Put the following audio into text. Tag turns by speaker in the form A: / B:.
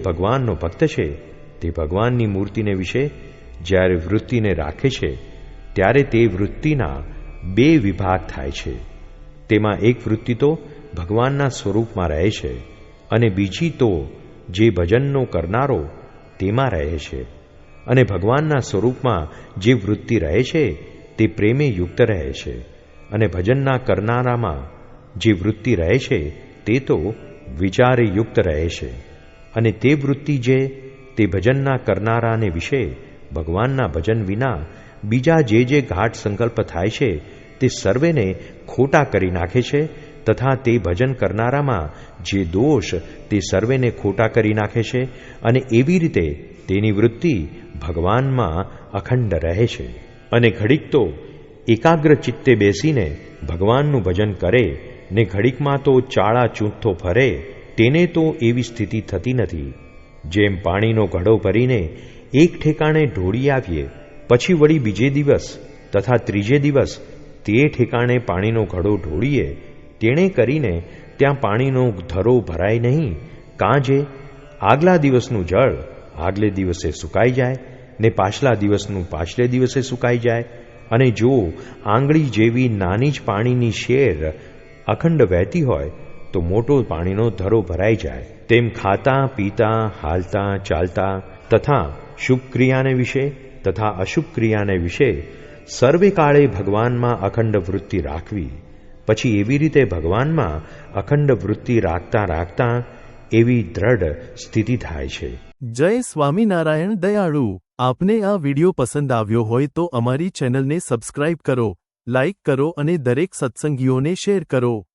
A: ભગવાનનો ભક્ત છે તે ભગવાનની મૂર્તિને વિશે જ્યારે વૃત્તિને રાખે છે ત્યારે તે વૃત્તિના બે વિભાગ થાય છે. તેમાં એક વૃત્તિ તો ભગવાનના સ્વરૂપમાં રહે છે અને બીજી તો જે ભજનનો કરનારો તેમાં રહે છે. અને ભગવાનના સ્વરૂપમાં જે વૃત્તિ રહે છે તે પ્રેમે યુક્ત રહે છે અને ભજનના કરનારામાં જે વૃત્તિ રહે છે તે તો વિચારે યુક્ત રહે છે. અને તે વૃત્તિ જે તે ભજનના કરનારાને વિશે ભગવાનના ભજન વિના બીજા જે ઘાટ સંકલ્પ થાય છે તે સર્વેને ખોટા કરી નાખે છે તથા તે ભજન કરનારામાં જે દોષ તે સર્વેને ખોટા કરી નાખે છે. અને એવી રીતે તેની વૃત્તિ ભગવાનમાં અખંડ રહે છે. અને ઘડીક તો એકાગ્ર ચિત્તે બેસીને ભગવાનનું ભજન કરે ને ઘડીકમાં તો ચાળા ચૂંટતો ફરે, તેને તો એવી સ્થિતિ થતી નથી. જેમ પાણીનો ઘડો ભરીને એક ઠેકાણે ઢોળી આવીએ, પછી વળી બીજે દિવસ તથા ત્રીજે દિવસ તે ઠેકાણે પાણીનો ઘડો ઢોળીએ, તેણે કરીને ત્યાં પાણીનો ધરો ભરાય નહીં, કાં જે આગલા દિવસનું જળ આગલે દિવસે સુકાઈ જાય ને પાછલા દિવસનું પાછલે દિવસે સુકાઈ જાય. અને જો આંગળી જેવી નાની જ પાણીની શેર અખંડ વહેતી હોય તો મોટો પાણીનો ધરો ભરાઈ જાય. તેમ ખાતા પીતા હાલતા ચાલતા તથા શુભ ક્રિયાને વિશે તથા અશુભ ક્રિયાને વિશે સર્વે કાળે ભગવાનમાં અખંડ વૃત્તિ રાખવી. પછી એવી રીતે ભગવાનમાં અખંડ વૃત્તિ રાખતા રાખતા એવી દ્રઢ સ્થિતિ થાય છે.
B: જય સ્વામિનારાયણ દયાળુ. આપને આ વિડિયો પસંદ આવ્યો હોય તો અમારી ચેનલને સબસ્ક્રાઇબ કરો, લાઇક કરો અને દરેક સત્સંગીઓને શેર કરો.